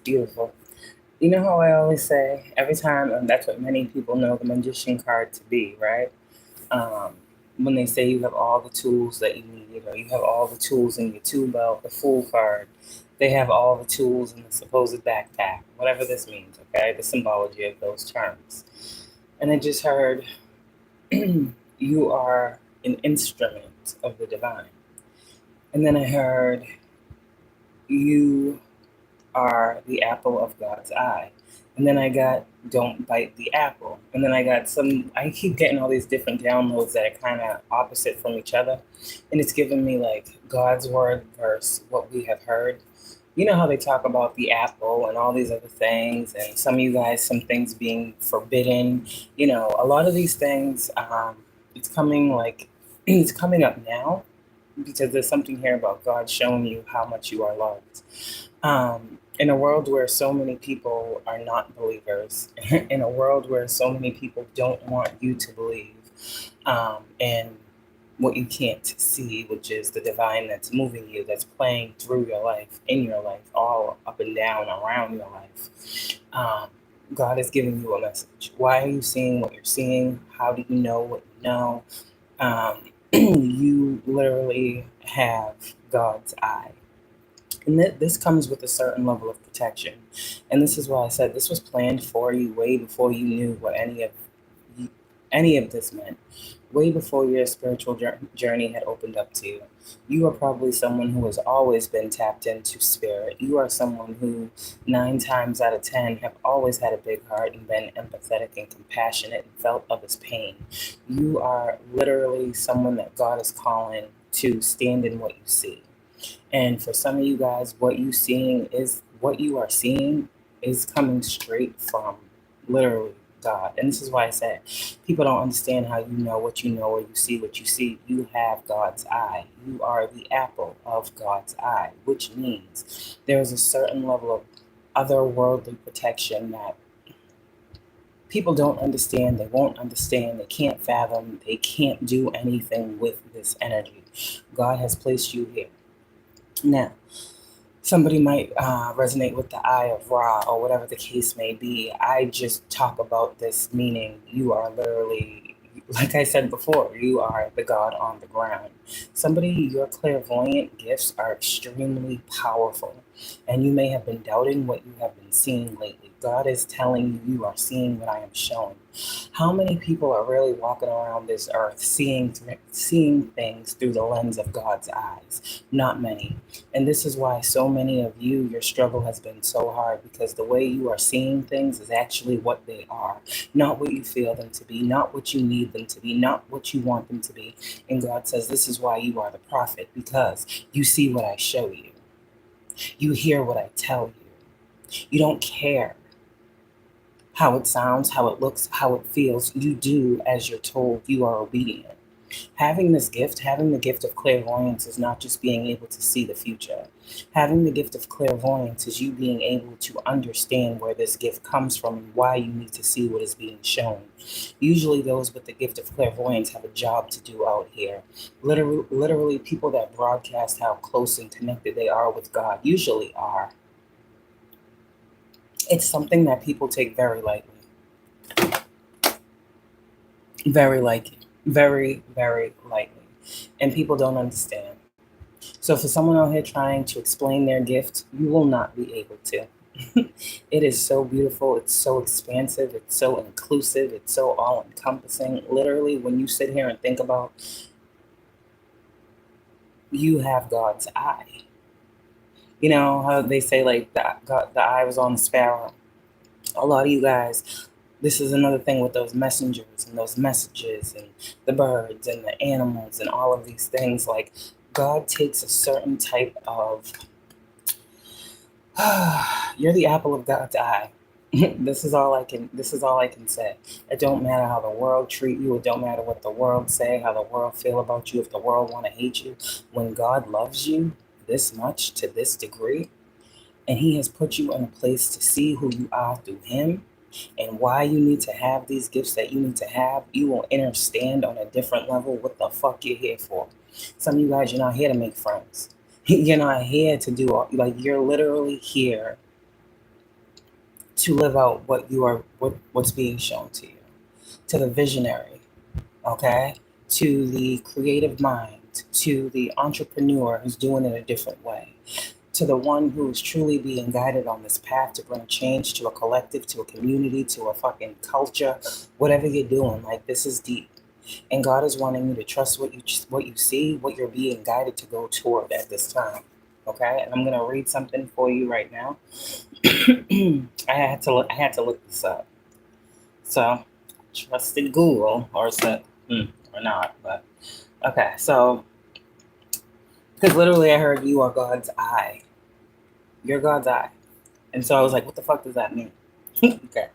beautiful. You know how I always say, every time, and that's what many people know the magician card to be, right? Um, when they say you have all the tools that you need, or you have all the tools in your tool belt, the Fool card, they have all the tools in the supposed backpack, whatever this means, okay? The symbology of those terms. And I just heard, you are an instrument of the divine. And then I heard, you are the apple of God's eye. And then I got, don't bite the apple. And then I got I keep getting all these different downloads that are kind of opposite from each other. And it's giving me like God's word versus what we have heard. You know how they talk about the apple and all these other things, and some of you guys, some things being forbidden. You know, a lot of these things, it's coming like, it's coming up now because there's something here about God showing you how much you are loved. In a world where so many people are not believers, in a world where so many people don't want you to believe, and what you can't see, which is the divine that's moving you, that's playing through your life, in your life, all up and down around your life. God is giving you a message. Why are you seeing what you're seeing? How do you know what you know? You literally have God's eye. And this comes with a certain level of protection. And this is why I said this was planned for you way before you knew what any of this meant. Way before your spiritual journey had opened up to you. You are probably someone who has always been tapped into spirit. You are someone who 9 times out of 10 have always had a big heart and been empathetic and compassionate and felt others' pain. You are literally someone that God is calling to stand in what you see. And for some of you guys, what you are seeing is coming straight from literally God. And this is why I said people don't understand how you know what you know or you see what you see. You have God's eye. You are the apple of God's eye, which means there is a certain level of otherworldly protection that people don't understand. They won't understand. They can't fathom. They can't do anything with this energy. God has placed you here. Now, somebody might resonate with the eye of Ra or whatever the case may be. I just talk about this meaning you are literally, like I said before, you are the God on the ground. Your clairvoyant gifts are extremely powerful, and you may have been doubting what you have been seeing lately. God is telling you are seeing what I am showing. How many people are really walking around this earth seeing things through the lens of God's eyes? Not many. And this is why so many of you, your struggle has been so hard, because the way you are seeing things is actually what they are, not what you feel them to be, not what you need them to be, not what you want them to be. And God says, this is why you are the prophet, because you see what I show you. You hear what I tell you. You don't care how it sounds, how it looks, how it feels. You do as you're told. You are obedient. Having this gift, having the gift of clairvoyance, is not just being able to see the future. Having the gift of clairvoyance is you being able to understand where this gift comes from and why you need to see what is being shown. Usually those with the gift of clairvoyance have a job to do out here. Literally people that broadcast how close and connected they are with God usually are. It's something that people take very lightly. Very lightly. Very, very lightly. And people don't understand. So for someone out here trying to explain their gift, you will not be able to. It is so beautiful. It's so expansive. It's so inclusive. It's so all-encompassing. Literally, when you sit here and think about, you have God's eye. You know how they say, like, the eye was on the sparrow. A lot of you guys, this is another thing with those messengers and those messages and the birds and the animals and all of these things. Like, God takes a certain type of, you're the apple of God's eye. This is all I can say. It don't matter how the world treat you. It don't matter what the world say, how the world feel about you, if the world want to hate you. When God loves you this much, to this degree, and he has put you in a place to see who you are through him and why you need to have these gifts that you need to have, you will understand on a different level what the fuck you're here for. Some of you guys, you're not here to make friends. You're not here to do all, like, you're literally here to live out what's being shown to you. To the visionary, okay? To the creative mind, to the entrepreneur who's doing it a different way, to the one who's truly being guided on this path to bring change to a collective, to a community, to a fucking culture, whatever you're doing. Like, this is deep. And God is wanting you to trust what you see, what you're being guided to go toward at this time. Okay? And I'm going to read something for you right now. I had to look this up. So, trusted Google, or is it or not, but okay. So, because literally I heard you are God's eye. You're God's eye. And so I was like, what the fuck does that mean? Okay.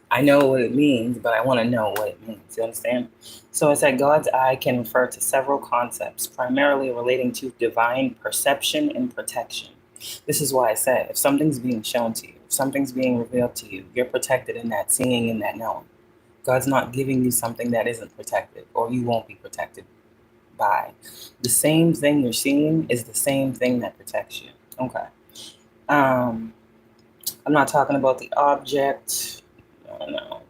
I know what it means, but I want to know what it means. You understand? So I said God's eye can refer to several concepts, primarily relating to divine perception and protection. This is why I said if something's being shown to you, if something's being revealed to you, you're protected in that seeing and that knowing. God's not giving you something that isn't protected, or you won't be protected by. The same thing you're seeing is the same thing that protects you. Okay. I'm not talking about the object. No.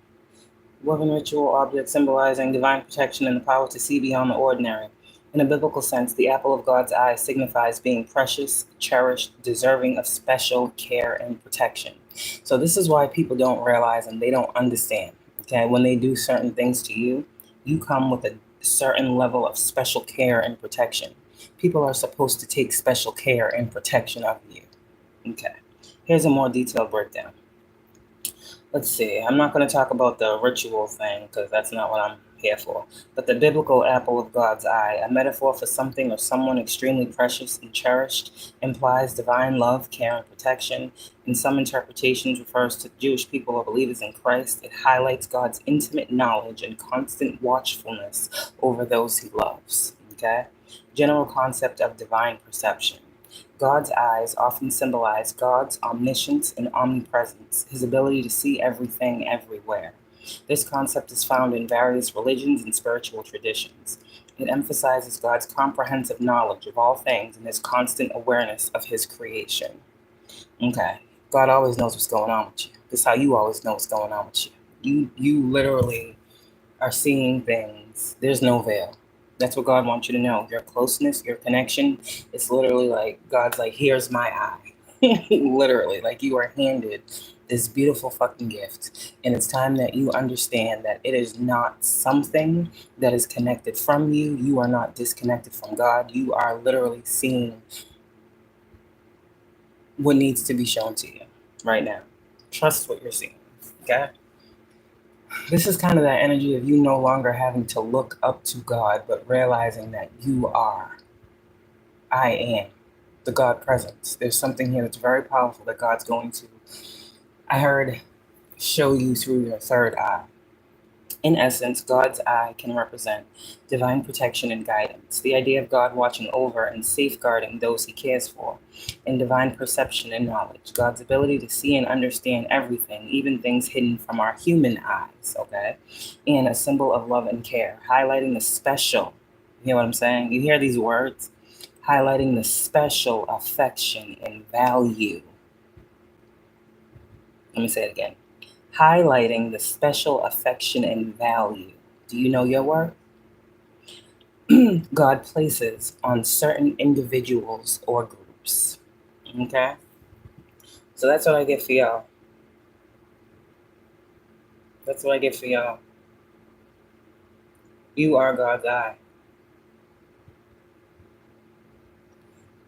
Woven ritual object symbolizing divine protection and the power to see beyond the ordinary. In a biblical sense, the apple of God's eye signifies being precious, cherished, deserving of special care and protection. So this is why people don't realize and they don't understand. Okay, when they do certain things to you, you come with a certain level of special care and protection. People are supposed to take special care and protection of you. Okay, here's a more detailed breakdown. Let's see, I'm not going to talk about the ritual thing because that's not what I'm here for. But the biblical apple of God's eye, a metaphor for something or someone extremely precious and cherished, implies divine love, care, and protection. In some interpretations, refers to Jewish people or believers in Christ. It highlights God's intimate knowledge and constant watchfulness over those he loves. Okay? General concept of divine perception. God's eyes often symbolize God's omniscience and omnipresence, his ability to see everything everywhere. This concept is found in various religions and spiritual traditions. It emphasizes God's comprehensive knowledge of all things and his constant awareness of his creation. Okay, God always knows what's going on with you. This is how you always know what's going on with you. You literally are seeing things. There's no veil. That's what God wants you to know. Your closeness, your connection, it's literally like God's like, here's my eye. Literally, like you are handed this beautiful fucking gift. And it's time that you understand that it is not something that is connected from you. You are not disconnected from God. You are literally seeing what needs to be shown to you right now. Trust what you're seeing, okay? This is kind of that energy of you no longer having to look up to God, but realizing that you are. I am the God presence. There's something here that's very powerful that God's going to, I heard, show you through your third eye. In essence, God's eye can represent divine protection and guidance, the idea of God watching over and safeguarding those he cares for, and divine perception and knowledge, God's ability to see and understand everything, even things hidden from our human eyes, okay? And a symbol of love and care, highlighting the special, you hear what I'm saying? You hear these words? Highlighting the special affection and value. Let me say it again. Highlighting the special affection and value. Do you know your worth? God places on certain individuals or groups. Okay? So that's what I get for y'all. That's what I get for y'all. You are God's eye.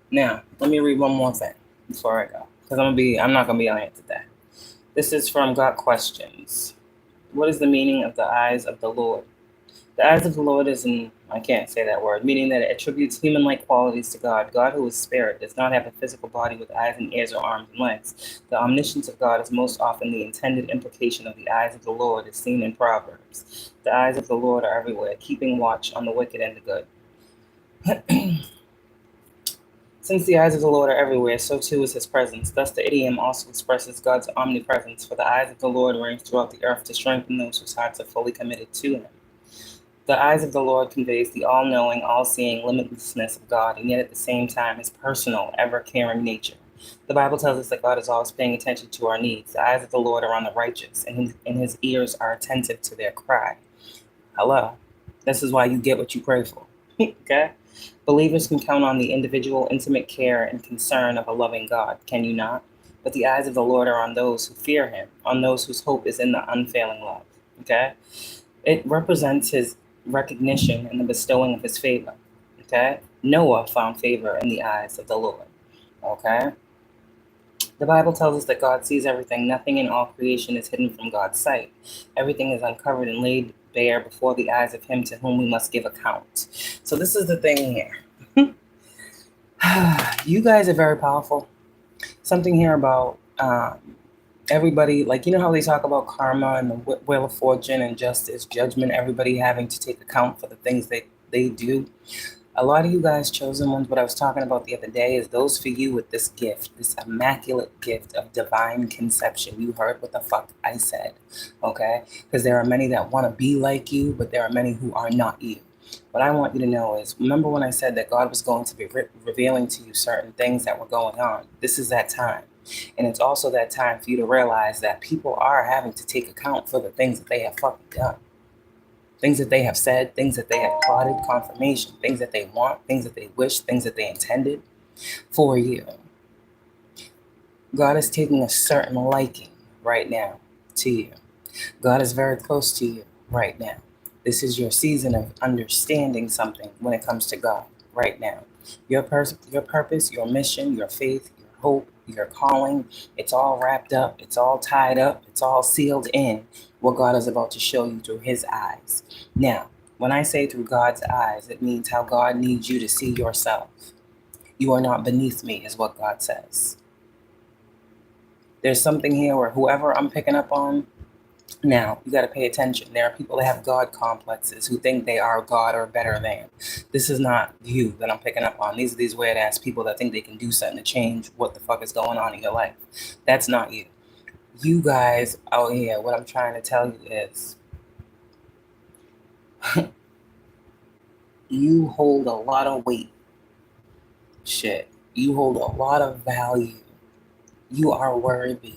Now, let me read one more thing before I go. Because I'm not gonna be on here today. This is from God Questions. What is the meaning of the eyes of the Lord? The eyes of the Lord I can't say that word, meaning that it attributes human-like qualities to God. God, who is spirit, does not have a physical body with eyes and ears or arms and legs. The omniscience of God is most often the intended implication of the eyes of the Lord as seen in Proverbs. The eyes of the Lord are everywhere, keeping watch on the wicked and the good. Since the eyes of the Lord are everywhere, so too is his presence. Thus the idiom also expresses God's omnipresence, for the eyes of the Lord range throughout the earth to strengthen those whose hearts are fully committed to him. The eyes of the Lord conveys the all-knowing, all-seeing limitlessness of God, and yet at the same time his personal, ever-caring nature. The Bible tells us that God is always paying attention to our needs. The eyes of the Lord are on the righteous, and his ears are attentive to their cry. Hello. This is why you get what you pray for. Okay? Believers can count on the individual, intimate care and concern of a loving God. Can you not? But the eyes of the Lord are on those who fear him, on those whose hope is in the unfailing love. Okay? It represents his recognition and the bestowing of his favor. Okay? Noah found favor in the eyes of the Lord. Okay? The Bible tells us that God sees everything. Nothing in all creation is hidden from God's sight. Everything is uncovered and laid bare before the eyes of him to whom we must give account. So this is the thing here. You guys are very powerful. Something here about everybody, like, you know how they talk about karma and the wheel of fortune and justice, judgment, everybody having to take account for the things they do. A lot of you guys chosen ones, what I was talking about the other day, is those for you with this gift, this immaculate gift of divine conception. You heard what the fuck I said, okay? Because there are many that want to be like you, but there are many who are not you. What I want you to know is, remember when I said that God was going to be revealing to you certain things that were going on? This is that time. And it's also that time for you to realize that people are having to take account for the things that they have fucking done. Things that they have said, things that they have plotted, confirmation, things that they want, things that they wish, things that they intended for you. God is taking a certain liking right now to you. God is very close to you right now. This is your season of understanding something when it comes to God right now. Your purpose, your mission, your faith, your hope, your calling, it's all wrapped up, it's all tied up, it's all sealed in what God is about to show you through his eyes. Now, when I say through God's eyes, it means how God needs you to see yourself. You are not beneath me, is what God says. There's something here where whoever I'm picking up on, now, you got to pay attention. There are people that have God complexes who think they are God or better than. This is not you that I'm picking up on. These are these weird ass people that think they can do something to change what the fuck is going on in your life. That's not you. You guys out here, what I'm trying to tell you is you hold a lot of weight. Shit. You hold a lot of value. You are worthy.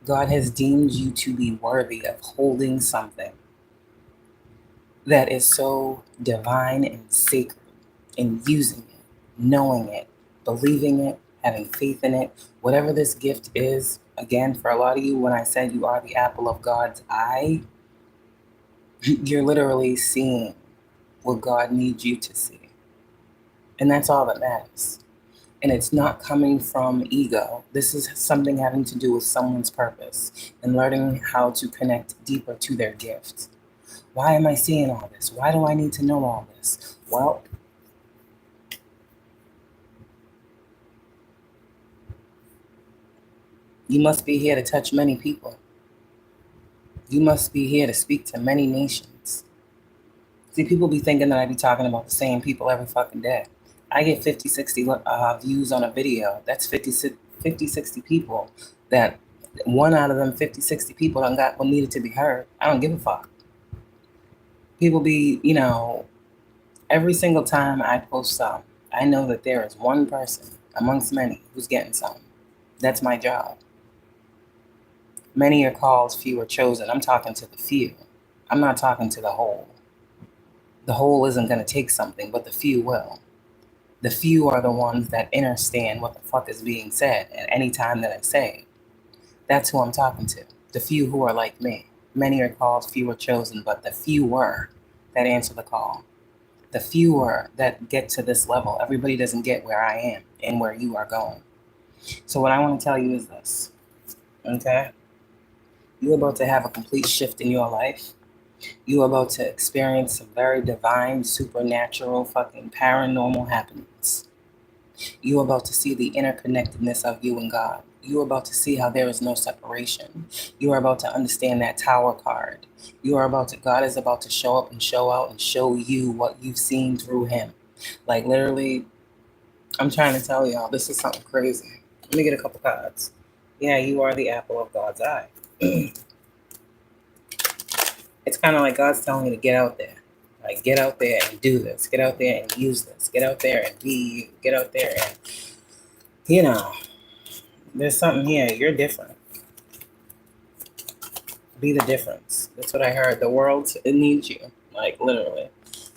God has deemed you to be worthy of holding something that is so divine and sacred, and using it, knowing it, believing it, having faith in it. Whatever this gift is, again, for a lot of you, when I said you are the apple of God's eye, you're literally seeing what God needs you to see. And that's all that matters. And it's not coming from ego. This is something having to do with someone's purpose and learning how to connect deeper to their gift. Why am I seeing all this? Why do I need to know all this? Well, you must be here to touch many people. You must be here to speak to many nations. See, people be thinking that I be talking about the same people every fucking day. I get 50, 60 views on a video. That's 50, 60 people that one out of them 50, 60 people done got what needed to be heard. I don't give a fuck. People be, every single time I post something, I know that there is one person amongst many who's getting something. That's my job. Many are called, few are chosen. I'm talking to the few. I'm not talking to the whole. The whole isn't going to take something, but the few will. The few are the ones that understand what the fuck is being said at any time that I say it. That's who I'm talking to. The few who are like me. Many are called, few are chosen, but the fewer that answer the call. The fewer that get to this level. Everybody doesn't get where I am and where you are going. So what I want to tell you is this, okay? You're about to have a complete shift in your life. You're about to experience some very divine, supernatural, fucking paranormal happenings. You're about to see the interconnectedness of you and God. You're about to see how there is no separation. You are about to understand that tower card. God is about to show up and show out and show you what you've seen through him. Like literally, I'm trying to tell y'all, this is something crazy. Let me get a couple cards. Yeah, you are the apple of God's eye. It's kind of like God's telling you to get out there. Like, get out there and do this. Get out there and use this. Get out there and be you. Get out there You know, there's something here. You're different. Be the difference. That's what I heard. The world, it needs you. Like, literally.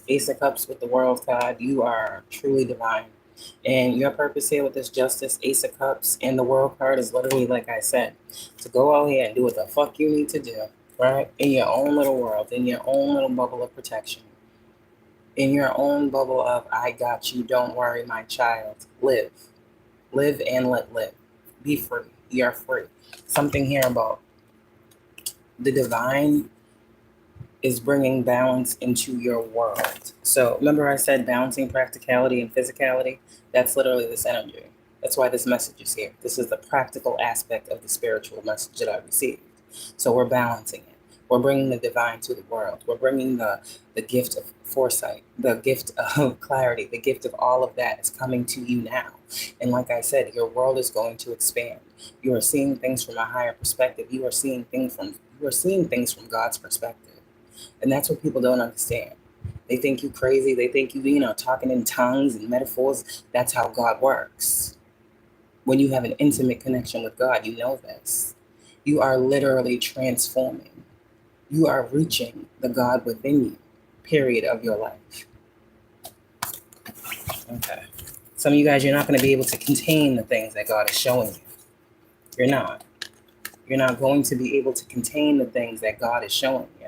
Ace of Cups with the World card. You are truly divine. And your purpose here with this Justice, Ace of Cups, and the World card is literally, like I said, to go out here and do what the fuck you need to do, right? In your own little world, in your own little bubble of protection, in your own bubble of, I got you, don't worry, my child. Live. Live and let live. Be free. You're free. Something here about the divine is bringing balance into your world. So remember I said balancing practicality and physicality? That's literally this energy. That's why this message is here. This is the practical aspect of the spiritual message that I received. So we're balancing it. We're bringing the divine to the world. We're bringing the gift of foresight, the gift of clarity, the gift of all of that is coming to you now. And like I said, your world is going to expand. You are seeing things from a higher perspective. You are seeing things from God's perspective. And that's what people don't understand. They think you crazy. They think you talking in tongues and metaphors. That's how God works. When you have an intimate connection with God, you know this. You are literally transforming. You are reaching the God within you, period, of your life. Okay. Some of you guys, you're not going to be able to contain the things that God is showing you. You're not. You're not going to be able to contain the things that God is showing you.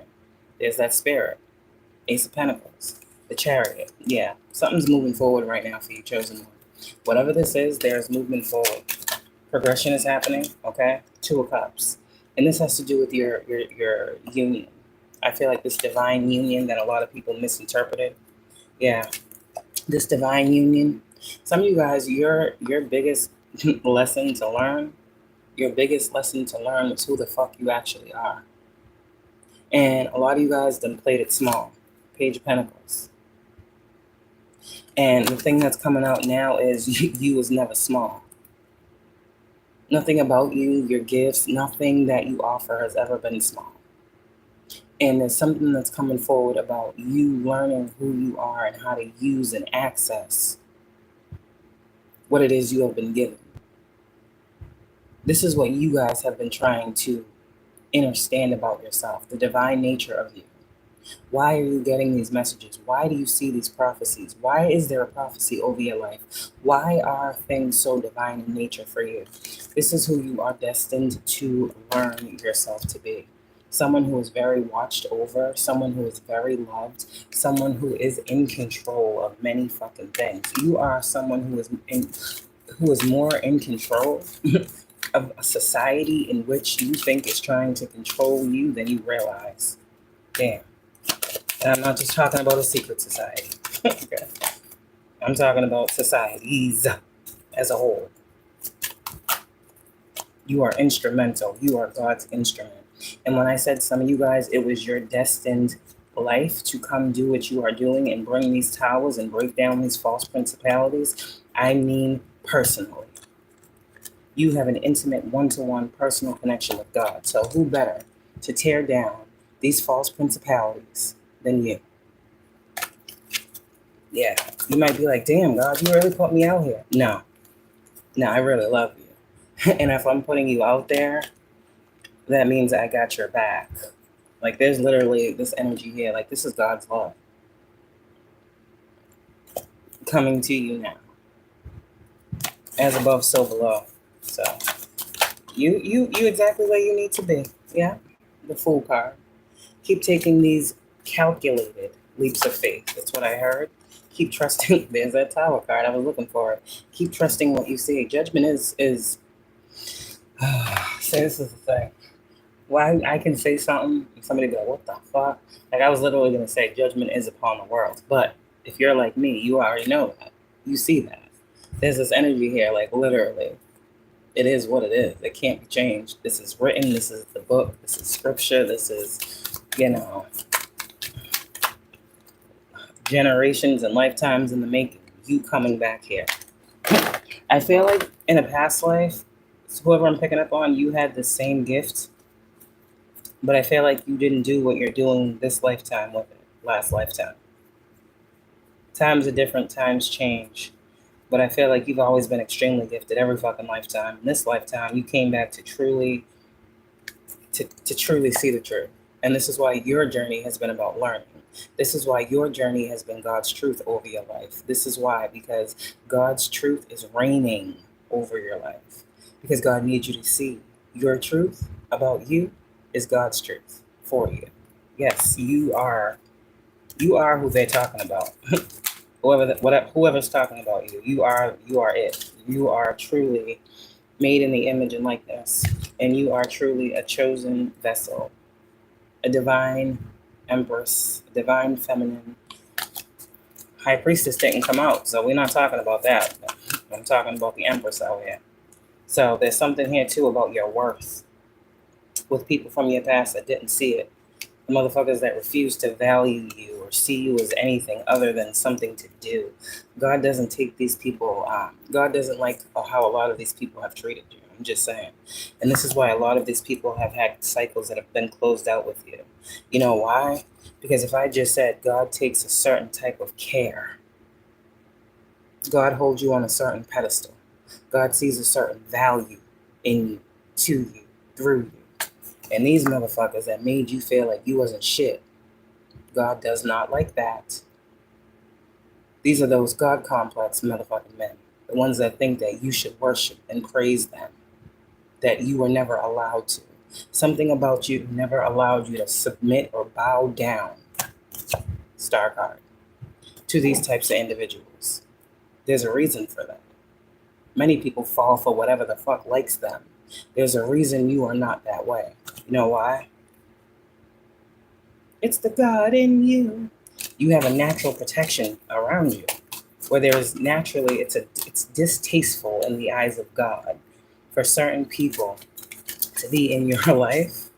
There's that spirit. Ace of Pentacles. The Chariot. Yeah. Something's moving forward right now for you, chosen one. Whatever this is, there's movement forward. Progression is happening, okay? Two of Cups. And this has to do with your union. I feel like this divine union that a lot of people misinterpreted. Yeah. This divine union. Some of you guys, your biggest lesson to learn, is who the fuck you actually are. And a lot of you guys done played it small. Page of Pentacles. And the thing that's coming out now is you was never small. Nothing about you, your gifts, nothing that you offer has ever been small. And there's something that's coming forward about you learning who you are and how to use and access what it is you have been given. This is what you guys have been trying to understand about yourself, the divine nature of you. Why are you getting these messages? Why do you see these prophecies? Why is there a prophecy over your life? Why are things so divine in nature for you? This is who you are destined to learn yourself to be. Someone who is very watched over, someone who is very loved, someone who is in control of many fucking things. You are someone who is more in control of a society in which you think is trying to control you than you realize. Damn. And I'm not just talking about a secret society. Okay. I'm talking about societies as a whole. You are instrumental. You are God's instrument. And when I said some of you guys, it was your destined life to come do what you are doing and bring these towers and break down these false principalities, I mean personally. You have an intimate one-to-one personal connection with God. So who better to tear down these false principalities than you? Yeah, you might be like, damn, God, you really put me out here. No, I really love you. And if I'm putting you out there, that means I got your back. Like, there's literally this energy here. Like, this is God's love coming to you now. As above, so below. So, you exactly where you need to be. Yeah, the Fool card. Keep taking these calculated leaps of faith. That's what I heard. Keep trusting. There's that Tower card. I was looking for it. Keep trusting what you see. Judgment is so this is the thing. Why I can say something and somebody go, what the fuck? Like, I was literally going to say judgment is upon the world. But if you're like me, you already know that. You see that. There's this energy here, like, literally. It is what it is. It can't be changed. This is written. This is the book. This is scripture. This is, generations and lifetimes in the making. You coming back here. I feel like in a past life, whoever I'm picking up on, you had the same gift. But I feel like you didn't do what you're doing this lifetime with it, last lifetime. Times are different. Times change. But I feel like you've always been extremely gifted every fucking lifetime. In this lifetime, you came back to truly see the truth. And this is why your journey has been about learning. This is why your journey has been God's truth over your life. This is why, because God's truth is reigning over your life. Because God needs you to see your truth about you is God's truth for you. Yes, you are who they're talking about. Whoever's talking about you, you are it. You are truly made in the image and likeness, and you are truly a chosen vessel, a divine empress, a divine feminine. High Priestess didn't come out, so we're not talking about that. I'm talking about the empress out here. So there's something here too about your worth with people from your past that didn't see it. The motherfuckers that refuse to value you or see you as anything other than something to do. God doesn't take these people, God doesn't like how a lot of these people have treated you. I'm just saying. And this is why a lot of these people have had cycles that have been closed out with you. You know why? Because if I just said God takes a certain type of care, God holds you on a certain pedestal. God sees a certain value in you, to you, through you. And these motherfuckers that made you feel like you wasn't shit, God does not like that. These are those God complex motherfucking men. The ones that think that you should worship and praise them. That you were never allowed to. Something about you never allowed you to submit or bow down, star card, to these types of individuals. There's a reason for that. Many people fall for whatever the fuck likes them. There's a reason you are not that way. You know why? It's the God in you. You have a natural protection around you, where there is naturally, it's distasteful in the eyes of God for certain people to be in your life,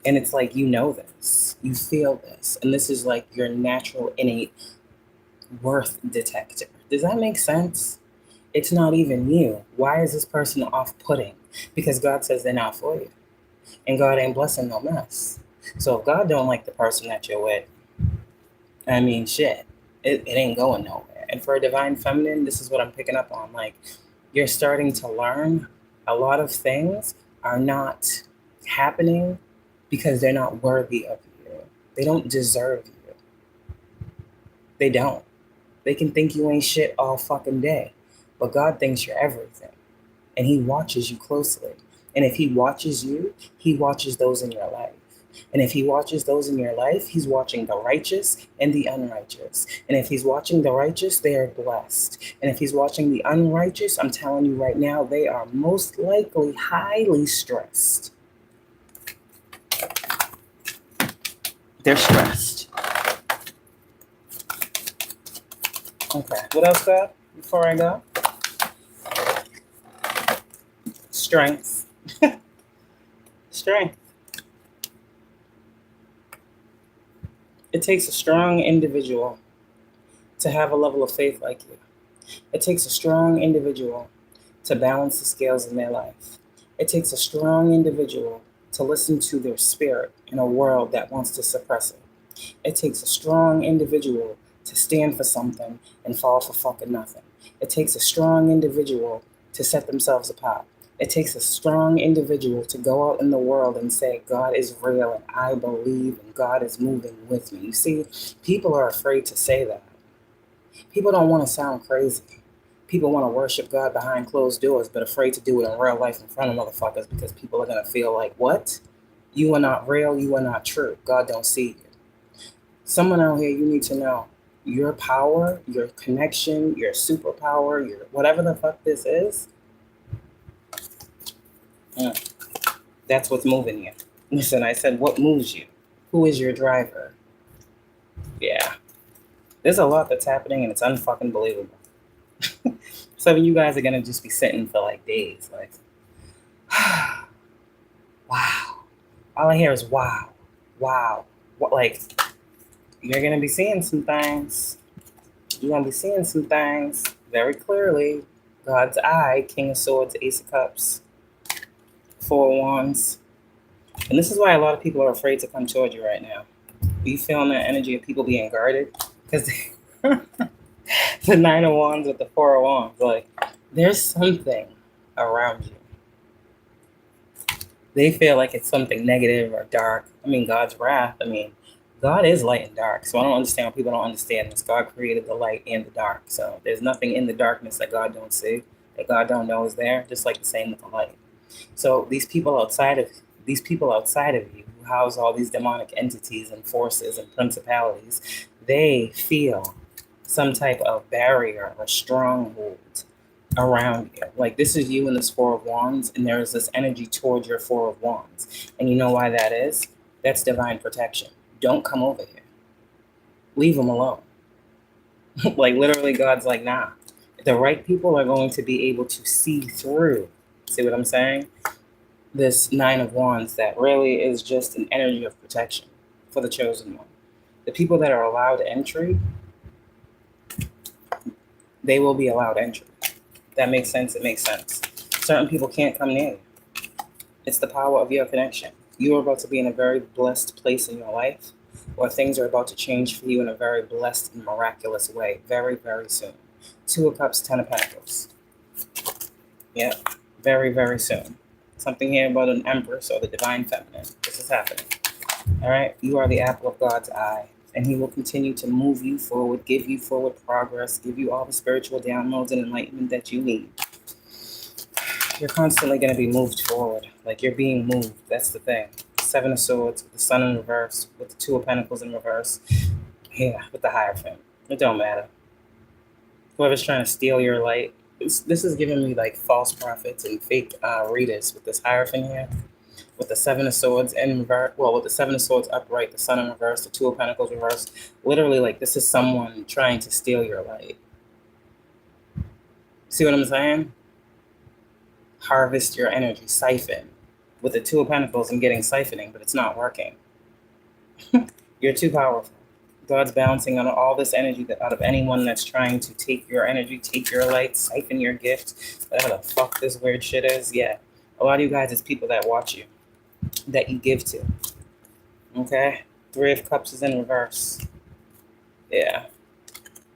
and it's like you know this, you feel this, and this is like your natural innate worth detector. Does that make sense? It's not even you. Why is this person off-putting? Because God says they're not for you. And God ain't blessing no mess. So if God don't like the person that you're with, I mean, shit, it ain't going nowhere. And for a divine feminine, this is what I'm picking up on. Like, you're starting to learn a lot of things are not happening because they're not worthy of you. They don't deserve you. They don't. They can think you ain't shit all fucking day. But God thinks you're everything. And he watches you closely. And if he watches you, he watches those in your life. And if he watches those in your life, he's watching the righteous and the unrighteous. And if he's watching the righteous, they are blessed. And if he's watching the unrighteous, I'm telling you right now, they are most likely highly stressed. They're stressed. Okay, what else, God, before I go? Strength. Strength. It takes a strong individual to have a level of faith like you. It takes a strong individual to balance the scales in their life. It takes a strong individual to listen to their spirit in a world that wants to suppress it. It takes a strong individual to stand for something and fall for fucking nothing. It takes a strong individual to set themselves apart. It takes a strong individual to go out in the world and say, God is real and I believe and God is moving with me. You see, people are afraid to say that. People don't want to sound crazy. People want to worship God behind closed doors, but afraid to do it in real life in front of motherfuckers because people are going to feel like, what? You are not real. You are not true. God don't see you. Someone out here, you need to know your power, your connection, your superpower, your whatever the fuck this is. That's what's moving you. Listen, I said, what moves you? Who is your driver? Yeah. There's a lot that's happening and it's unfucking believable. Some of you guys are going to just be sitting for like days. Like, wow. All I hear is wow. Wow. What, like, you're going to be seeing some things. You're going to be seeing some things very clearly. God's eye, King of Swords, Ace of Cups. 4 of Wands. And this is why a lot of people are afraid to come toward you right now. Are you feeling that energy of people being guarded? Because The Nine of Wands with the Four of Wands. Like, there's something around you. They feel like it's something negative or dark. I mean, God's wrath. I mean, God is light and dark. So I don't understand why people don't understand this. God created the light and the dark. So there's nothing in the darkness that God don't see, that God don't know is there, just like the same with the light. So these people outside of you who house all these demonic entities and forces and principalities, they feel some type of barrier or stronghold around you. Like, this is you and this Four of Wands, and there is this energy towards your Four of Wands. And you know why that is? That's divine protection. Don't come over here. Leave them alone. Like, literally, God's like, nah. The right people are going to be able to see through. See what I'm saying? This Nine of Wands that really is just an energy of protection for the chosen one. The people that are allowed entry, they will be allowed entry. That makes sense. It makes sense. Certain people can't come near you. It's the power of your connection. You are about to be in a very blessed place in your life, or things are about to change for you in a very blessed and miraculous way very, very soon. Two of Cups, Ten of Pentacles. Yeah, very, very soon. Something here about an Empress or the Divine Feminine. This is happening. All right? You are the apple of God's eye, and He will continue to move you forward, give you forward progress, give you all the spiritual downloads and enlightenment that you need. You're constantly going to be moved forward. Like, you're being moved. That's the thing. Seven of Swords with the Sun in reverse, with the Two of Pentacles in reverse. Yeah, with the Hierophant. It don't matter. Whoever's trying to steal your light. This is giving me like false prophets and fake readers with this Hierophant here. With the Seven of Swords in reverse. Well, with the Seven of Swords upright, the Sun in reverse, the Two of Pentacles reverse. Literally, like, this is someone trying to steal your light. See what I'm saying? Harvest your energy, siphon. With the Two of Pentacles, I'm getting siphoning, but it's not working. You're too powerful. God's balancing on all this energy out of anyone that's trying to take your energy, take your light, siphon your gift, whatever the fuck this weird shit is. Yeah, a lot of you guys, it's people that watch you, that you give to. Okay? Three of Cups is in reverse. Yeah.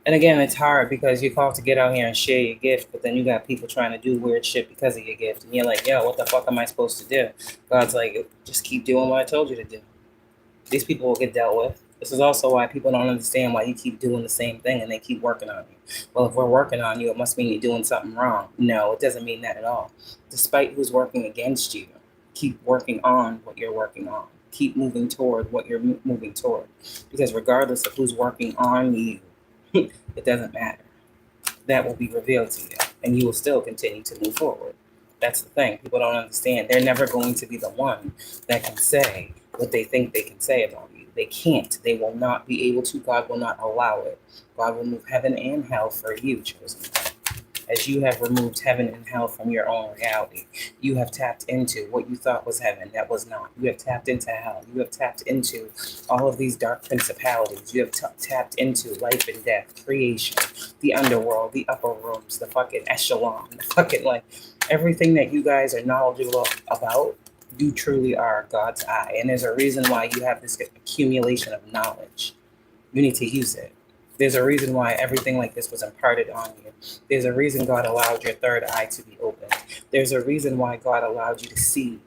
And again, it's hard because you're called to get out here and share your gift, but then you got people trying to do weird shit because of your gift. And you're like, yo, what the fuck am I supposed to do? God's like, just keep doing what I told you to do. These people will get dealt with. This is also why people don't understand why you keep doing the same thing and they keep working on you. Well, if we're working on you, it must mean you're doing something wrong. No, it doesn't mean that at all. Despite who's working against you, keep working on what you're working on. Keep moving toward what you're moving toward. Because regardless of who's working on you, it doesn't matter. That will be revealed to you, and you will still continue to move forward. That's the thing. People don't understand. They're never going to be the one that can say what they think they can say about you. They can't. They will not be able to. God will not allow it. God will move heaven and hell for you, chosen one. As you have removed heaven and hell from your own reality, you have tapped into what you thought was heaven that was not. You have tapped into hell. You have tapped into all of these dark principalities. You have tapped into life and death, creation, the underworld, the upper rooms, the fucking echelon, the fucking, like, everything that you guys are knowledgeable about. You truly are God's eye. And there's a reason why you have this accumulation of knowledge. You need to use it. There's a reason why everything like this was imparted on you. There's a reason God allowed your third eye to be opened. There's a reason why God allowed you to see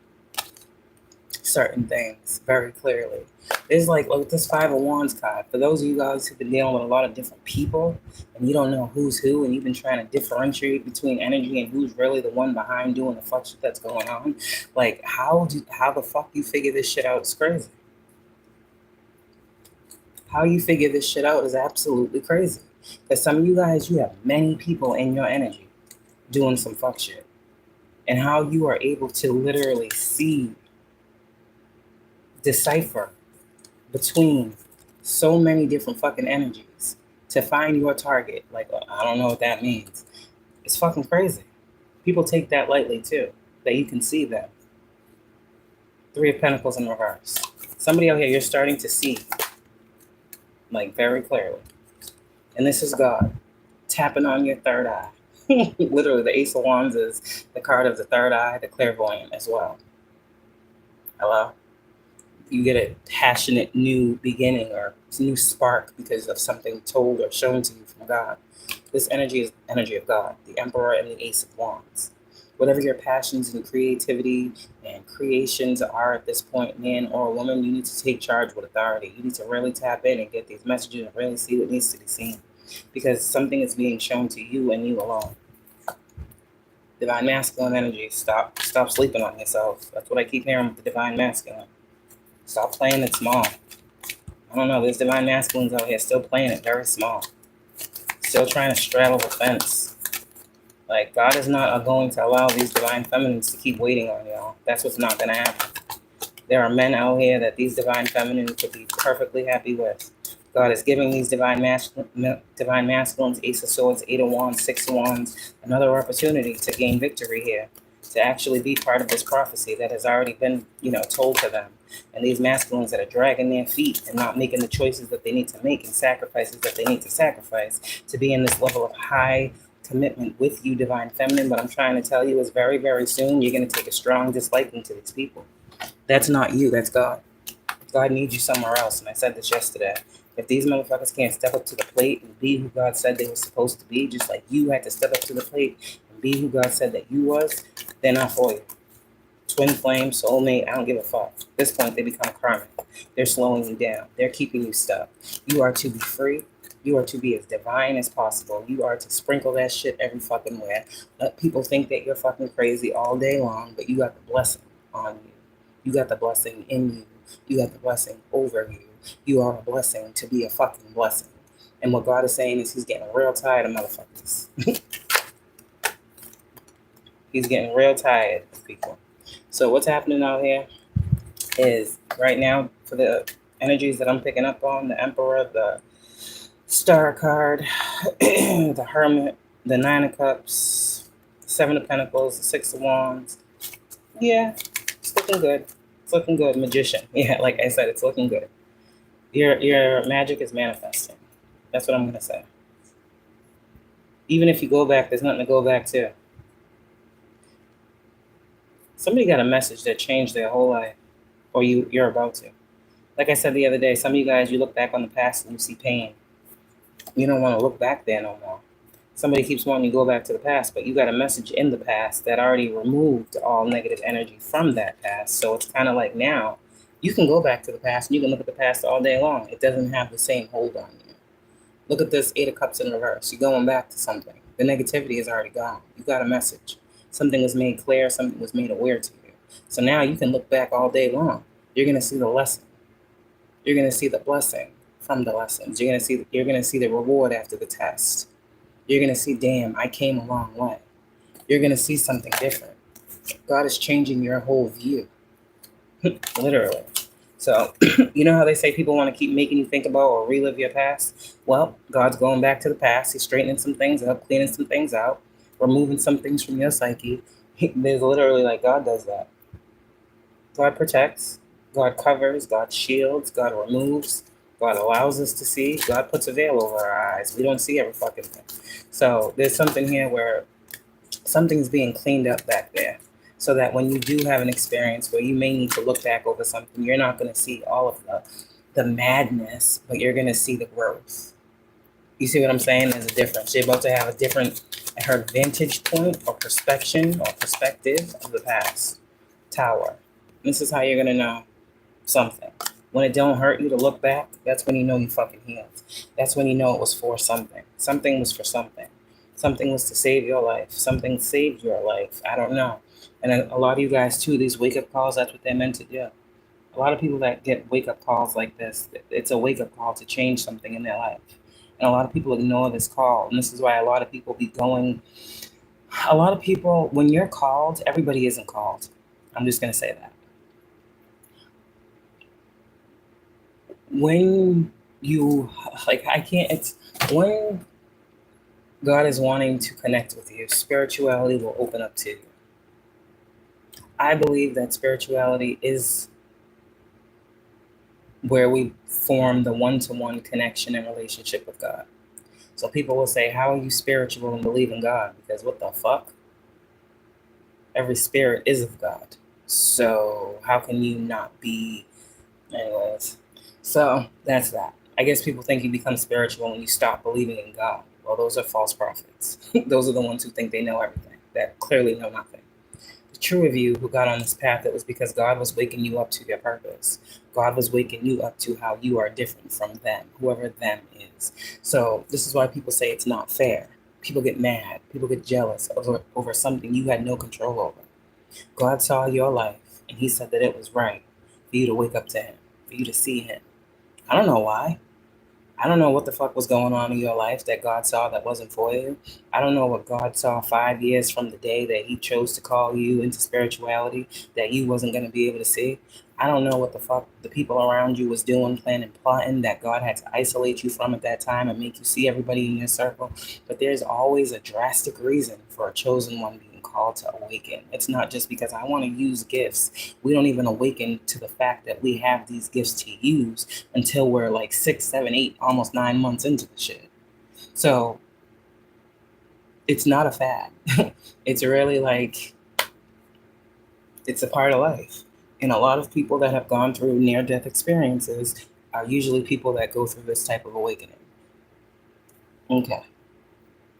certain things very clearly. There's like this Five of Wands card. For those of you guys who've been dealing with a lot of different people and you don't know who's who, and you've been trying to differentiate between energy and who's really the one behind doing the fuck shit that's going on, like how the fuck you figure this shit out is crazy. How you figure this shit out is absolutely crazy. Because some of you guys, you have many people in your energy doing some fuck shit. And how you are able to literally decipher between so many different fucking energies to find your target. Like, I don't know what that means. It's fucking crazy. People take that lightly too, that you can see them. Three of Pentacles in reverse. Somebody out here, you're starting to see, like, very clearly. And this is God tapping on your third eye. Literally, the Ace of Wands is the card of the third eye, the Clairvoyant as well. Hello? you get a passionate new beginning or new spark because of something told or shown to you from God. This energy is energy of God, the Emperor and the Ace of Wands. Whatever your passions and creativity and creations are at this point, man or woman, you need to take charge with authority. You need to really tap in and get these messages and really see what needs to be seen, because something is being shown to you and you alone. Divine masculine energy. Stop sleeping on yourself. That's what I keep hearing with the divine masculine. Stop playing it small. I don't know. There's divine masculines out here still playing it very small. Still trying to straddle the fence. Like, God is not going to allow these divine feminines to keep waiting on y'all. That's what's not going to happen. There are men out here that these divine feminines could be perfectly happy with. God is giving these divine masculines, Ace of Swords, Eight of Wands, Six of Wands, another opportunity to gain victory here, to actually be part of this prophecy that has already been, told to them. And these masculines that are dragging their feet and not making the choices that they need to make and sacrifices that they need to sacrifice to be in this level of high commitment with you, divine feminine. But I'm trying to tell you is very, very soon you're going to take a strong disliking to these people. That's not you, that's God. God needs you somewhere else. And I said this yesterday. If these motherfuckers can't step up to the plate and be who God said they were supposed to be, just like you had to step up to the plate and be who God said that you was, they're not for you. Twin flame, soulmate, I don't give a fuck. At this point, they become karmic. They're slowing you down. They're keeping you stuck. You are to be free. You are to be as divine as possible. You are to sprinkle that shit every fucking where. Let people think that you're fucking crazy all day long, but you got the blessing on you. You got the blessing in you. You got the blessing over you. You are a blessing to be a fucking blessing. And what God is saying is he's getting real tired of motherfuckers. He's getting real tired of people. So what's happening out here is right now, for the energies that I'm picking up on, the Emperor, the Star card, the Hermit, the Nine of Cups, Seven of Pentacles, the Six of Wands. Yeah, it's looking good. It's looking good. Magician. Yeah, like I said, it's looking good. Your magic is manifesting. That's what I'm going to say. Even if you go back, there's nothing to go back to. Somebody got a message that changed their whole life, or you're about to. Like I said the other day, some of you guys, you look back on the past and you see pain. You don't want to look back there no more. Somebody keeps wanting you to go back to the past, but you got a message in the past that already removed all negative energy from that past. So it's kind of like now, you can go back to the past and you can look at the past all day long. It doesn't have the same hold on you. Look at this Eight of Cups in reverse. You're going back to something. The negativity is already gone. You got a message. Something was made clear. Something was made aware to you. So now you can look back all day long. You're going to see the lesson. You're going to see the blessing from the lessons. You're going to see the reward after the test. You're going to see, damn, I came a long way. You're going to see something different. God is changing your whole view. Literally. So, you know how they say people want to keep making you think about or relive your past? Well, God's going back to the past. He's straightening some things up, cleaning some things out, removing some things from your psyche. There's literally like God does that. God protects, God covers, God shields, God removes, God allows us to see, God puts a veil over our eyes. We don't see every fucking thing. So there's something here where something's being cleaned up back there, so that when you do have an experience where you may need to look back over something, you're not going to see all of the madness, but you're going to see the growth. You see what I'm saying? There's a difference. You're about to have a different, her vantage point or perspective of the past. Tower. This is how you're going to know something. When it don't hurt you to look back, that's when you know you fucking healed. That's when you know it was for something. Something was for something. Something was to save your life. Something saved your life. I don't know. And a lot of you guys, too, these wake-up calls, that's what they're meant to do. A lot of people that get wake-up calls like this, it's a wake-up call to change something in their life. And a lot of people ignore this call. And this is why a lot of people when you're called, everybody isn't called. I'm just going to say that. When you, when God is wanting to connect with you, spirituality will open up to you. I believe that spirituality is where we form the one-to-one connection and relationship with God. So people will say, how are you spiritual and believe in God? Because what the fuck? Every spirit is of God. So how can you not be Anyways, so that's that. I guess people think you become spiritual when you stop believing in God. Well, those are false prophets. Those are the ones who think they know everything, that clearly know nothing. The true of you who got on this path, it was because God was waking you up to your purpose. God was waking you up to how you are different from them, whoever them is. So this is why people say it's not fair. People get mad. People get jealous over something you had no control over. God saw your life, and he said that it was right for you to wake up to him, for you to see him. I don't know why. I don't know what the fuck was going on in your life that God saw that wasn't for you. I don't know what God saw 5 years from the day that he chose to call you into spirituality that you wasn't going to be able to see. I don't know what the fuck the people around you was doing, planning, plotting that God had to isolate you from at that time and make you see everybody in your circle. But there's always a drastic reason for a chosen one being called to awaken. It's not just because I want to use gifts. We don't even awaken to the fact that we have these gifts to use until we're like 6, 7, 8, almost 9 months into the shit. So it's not a fad. It's really like, it's a part of life. And a lot of people that have gone through near-death experiences are usually people that go through this type of awakening. Okay.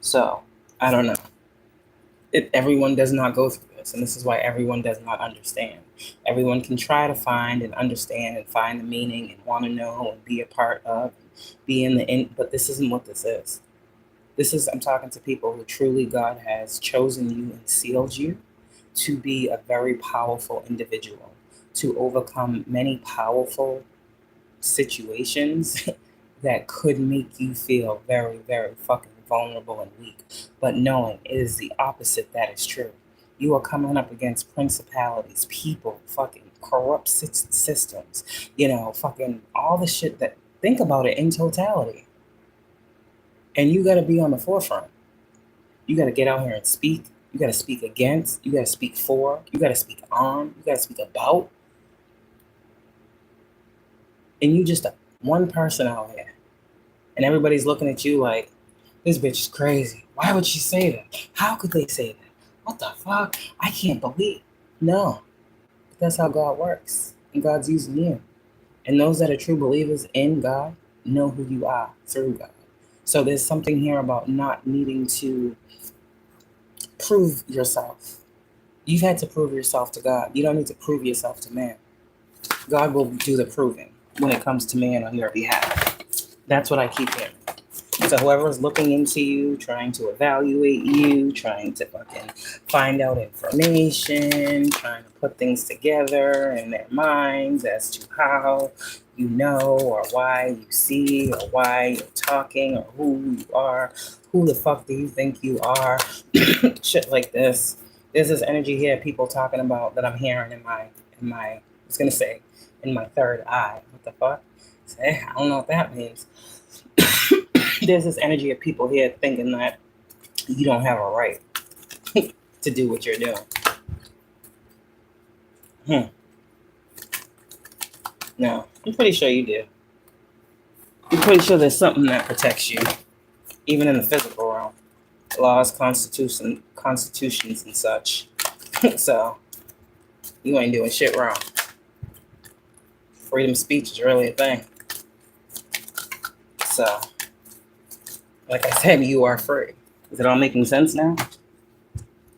So, I don't know. Everyone does not go through this, and this is why everyone does not understand. Everyone can try to find and understand and find the meaning and want to know and be a part of, be in the end, but this isn't what this is. I'm talking to people who truly God has chosen you and sealed you to be a very powerful individual, to overcome many powerful situations that could make you feel very, very fucking vulnerable and weak. But knowing it is the opposite that is true. You are coming up against principalities, people, fucking corrupt systems, fucking all the shit that, think about it in totality. And you got to be on the forefront. You got to get out here and speak. You got to speak against. You got to speak for. You got to speak on. You got to speak about. And you just one person out here. And everybody's looking at you like, this bitch is crazy. Why would she say that? How could they say that? What the fuck? I can't believe. No. That's how God works. And God's using you. And those that are true believers in God know who you are through God. So there's something here about not needing to prove yourself. You've had to prove yourself to God. You don't need to prove yourself to man. God will do the proving when it comes to man on your behalf. That's what I keep hearing. So whoever's looking into you, trying to evaluate you, trying to fucking find out information, trying to put things together in their minds as to how you know or why you see or why you're talking or who you are, who the fuck do you think you are, shit like this. There's this energy here people talking about that I'm hearing in my I was gonna say in my third eye. What the fuck? Say, I don't know what that means. There's this energy of people here thinking that you don't have a right to do what you're doing. No, I'm pretty sure you do. I'm pretty sure there's something that protects you, even in the physical realm. Laws, constitutions, and such. So, you ain't doing shit wrong. Freedom of speech is really a thing. So, like I said, you are free. Is it all making sense now?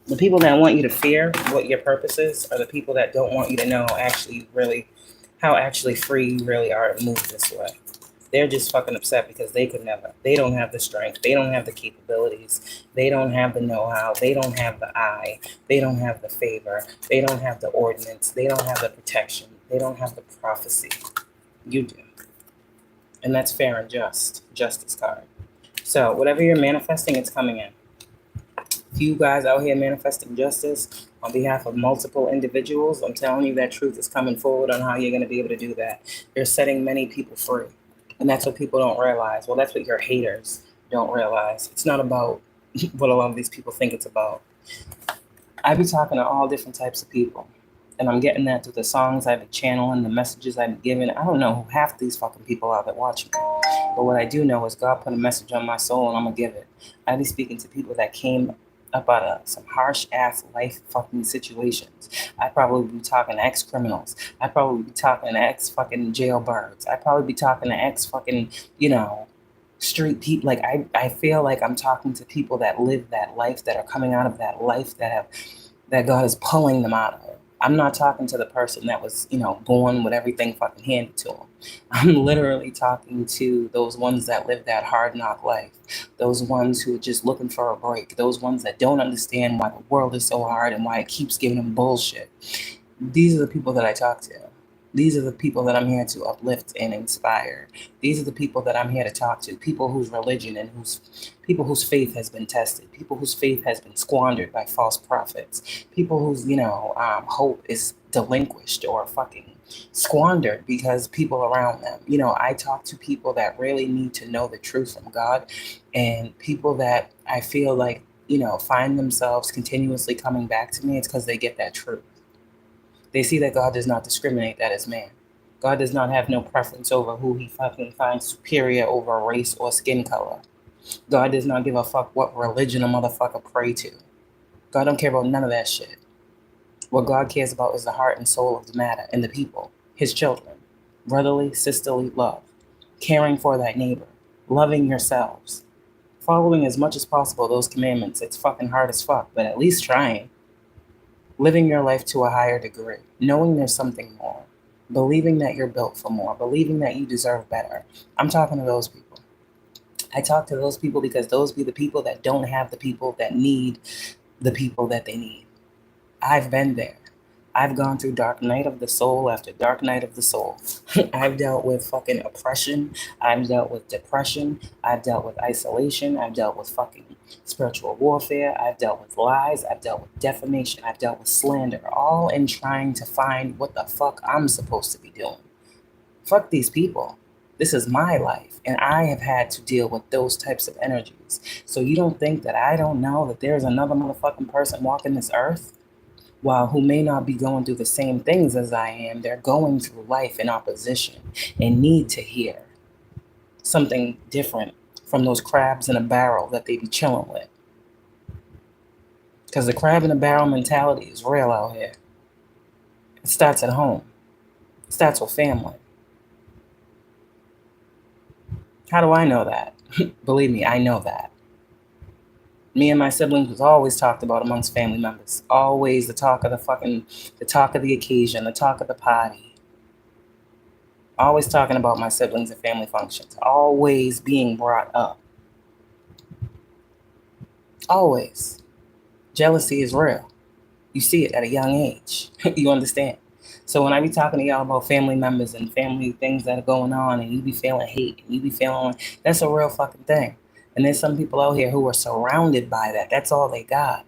The people that want you to fear what your purpose is are the people that don't want you to know how actually free you really are to move this way. They're just fucking upset because they could never. They don't have the strength. They don't have the capabilities. They don't have the know-how. They don't have the eye. They don't have the favor. They don't have the ordinance. They don't have the protection. They don't have the prophecy. You do. And that's fair and just. Justice card. So whatever you're manifesting, it's coming in. If you guys out here manifesting justice on behalf of multiple individuals, I'm telling you that truth is coming forward on how you're going to be able to do that. You're setting many people free. And that's what people don't realize. Well, that's what your haters don't realize. It's not about what a lot of these people think it's about. I be talking to all different types of people. And I'm getting that through the songs I've been channeling, the messages I've been giving. I don't know who half these fucking people are that watch me. But what I do know is God put a message on my soul and I'm going to give it. I be speaking to people that came about some harsh ass life fucking situations. I'd probably be talking to ex criminals. I'd probably be talking to ex fucking jailbirds. I'd probably be talking to ex fucking, street people. Like I feel like I'm talking to people that live that life, that are coming out of that life, that God is pulling them out of it. I'm not talking to the person that was, born with everything fucking handed to them. I'm literally talking to those ones that live that hard knock life, those ones who are just looking for a break, those ones that don't understand why the world is so hard and why it keeps giving them bullshit. These are the people that I talk to. These are the people that I'm here to uplift and inspire. These are the people that I'm here to talk to. People whose religion and people whose faith has been tested. People whose faith has been squandered by false prophets. People whose hope is delinquished or fucking squandered because people around them. I talk to people that really need to know the truth from God, and people that I feel like find themselves continuously coming back to me. It's because they get that truth. They see that God does not discriminate that as man. God does not have no preference over who he fucking finds superior over race or skin color. God does not give a fuck what religion a motherfucker pray to. God don't care about none of that shit. What God cares about is the heart and soul of the matter and the people, his children. Brotherly, sisterly love. Caring for that neighbor. Loving yourselves. Following as much as possible those commandments. It's fucking hard as fuck, but at least trying. Living your life to a higher degree, knowing there's something more, believing that you're built for more, believing that you deserve better. I'm talking to those people. I talk to those people because those be the people that don't have the people that need the people that they need. I've been there. I've gone through dark night of the soul after dark night of the soul. I've dealt with fucking oppression. I've dealt with depression. I've dealt with isolation. I've dealt with fucking spiritual warfare. I've dealt with lies. I've dealt with defamation. I've dealt with slander, all in trying to find what the fuck I'm supposed to be doing. Fuck these people. This is my life, and I have had to deal with those types of energies. So you don't think that I don't know that there's another motherfucking person walking this earth? While who may not be going through the same things as I am, they're going through life in opposition and need to hear something different from those crabs in a barrel that they be chilling with. Because the crab in a barrel mentality is real out here. It starts at home. It starts with family. How do I know that? Believe me, I know that. Me and my siblings was always talked about amongst family members. Always the talk of the occasion, the talk of the party. Always talking about my siblings and family functions. Always being brought up. Always. Jealousy is real. You see it at a young age. You understand? So when I be talking to y'all about family members and family things that are going on, and you be feeling hate, and you be feeling, that's a real fucking thing. And there's some people out here who are surrounded by that. That's all they got.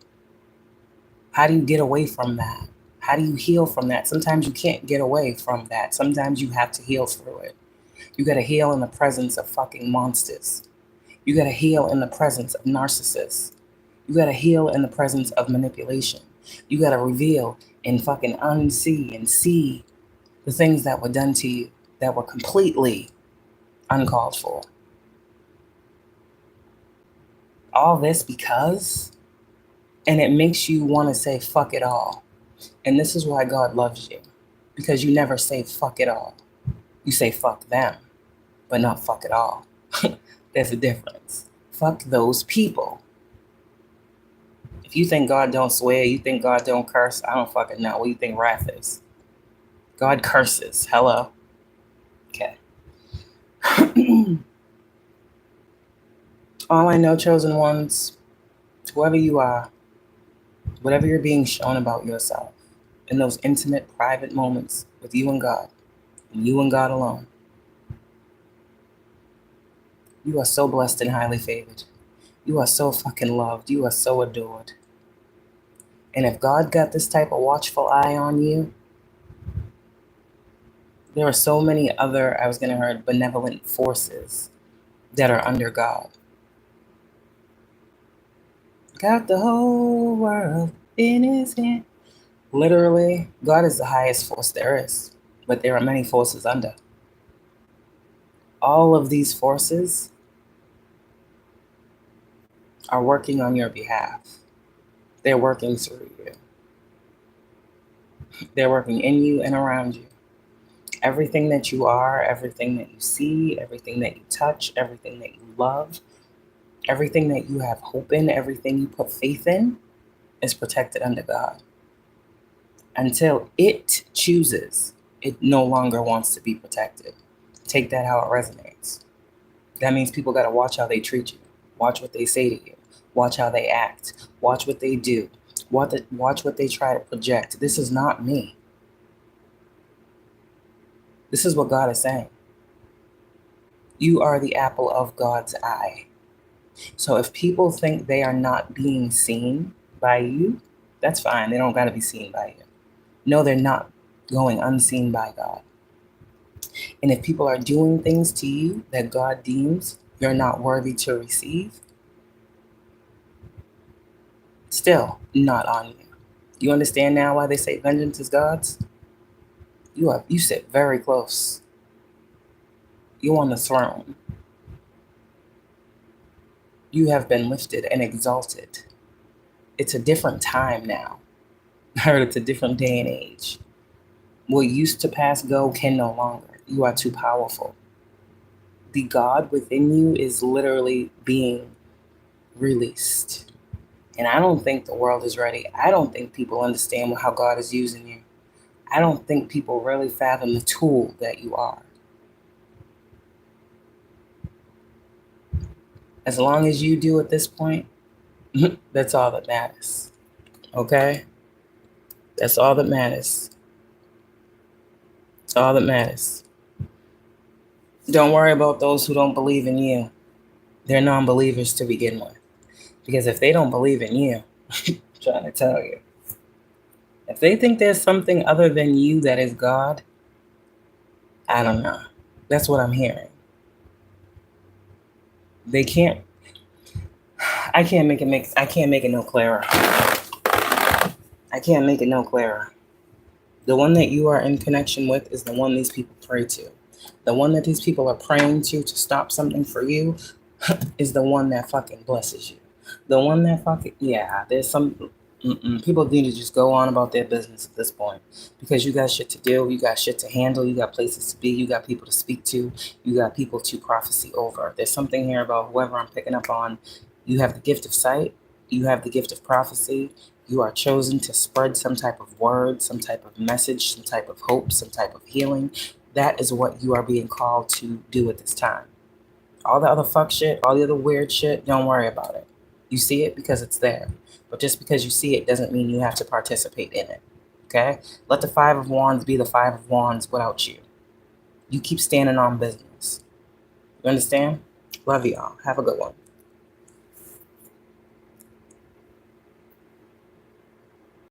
How do you get away from that? How do you heal from that? Sometimes you can't get away from that. Sometimes you have to heal through it. You got to heal in the presence of fucking monsters. You got to heal in the presence of narcissists. You got to heal in the presence of manipulation. You got to reveal and fucking unsee and see the things that were done to you that were completely uncalled for. All this because, and it makes you want to say fuck it all. And this is why God loves you, because you never say fuck it all. You say fuck them, but not fuck it all. There's a difference. Fuck those people. If you think God don't swear, you think God don't curse, I don't fucking know. What do you think wrath is? God curses. Hello? Okay. All I know, chosen ones, whoever you are, whatever you're being shown about yourself, in those intimate, private moments with you and God alone, you are so blessed and highly favored. You are so fucking loved. You are so adored. And if God got this type of watchful eye on you, there are so many other, benevolent forces that are under God. Got the whole world in his hand. Literally, God is the highest force there is, but there are many forces under. All of these forces are working on your behalf. They're working through you. They're working in you and around you. Everything that you are, everything that you see, everything that you touch, everything that you love, everything that you have hope in, everything you put faith in is protected under God. Until it chooses, it no longer wants to be protected. Take that how it resonates. That means people got to watch how they treat you. Watch what they say to you. Watch how they act. Watch what they do. Watch what they try to project. This is not me. This is what God is saying. You are the apple of God's eye. So if people think they are not being seen by you, that's fine. They don't got to be seen by you. No, they're not going unseen by God. And if people are doing things to you that God deems you're not worthy to receive, still not on you. You understand now why they say vengeance is God's? You sit very close. You're on the throne. You have been lifted and exalted. It's a different time now. I heard it's a different day and age. What used to pass go can no longer. You are too powerful. The God within you is literally being released. And I don't think the world is ready. I don't think people understand how God is using you. I don't think people really fathom the tool that you are. As long as you do at this point, that's all that matters. Okay? That's all that matters. It's all that matters. Don't worry about those who don't believe in you. They're non-believers to begin with. Because if they don't believe in you, I'm trying to tell you, if they think there's something other than you that is God, I don't know. That's what I'm hearing. They can't. I can't make it no clearer. I can't make it no clearer. The one that you are in connection with is the one these people pray to. The one that these people are praying to stop something for you is the one that fucking blesses you. The one that fucking, yeah, there's some, people need to just go on about their business at this point. Because you got shit to do, you got shit to handle, you got places to be, you got people to speak to, you got people to prophecy over. There's something here about whoever I'm picking up on. You have the gift of sight, you have the gift of prophecy, you are chosen to spread some type of word, some type of message, some type of hope, some type of healing. That is what you are being called to do at this time. All the other fuck shit, all the other weird shit, don't worry about it. You see it because it's there. But just because you see it doesn't mean you have to participate in it. Okay? Let the Five of Wands be the Five of Wands without you. You keep standing on business. You understand? Love y'all. Have a good one.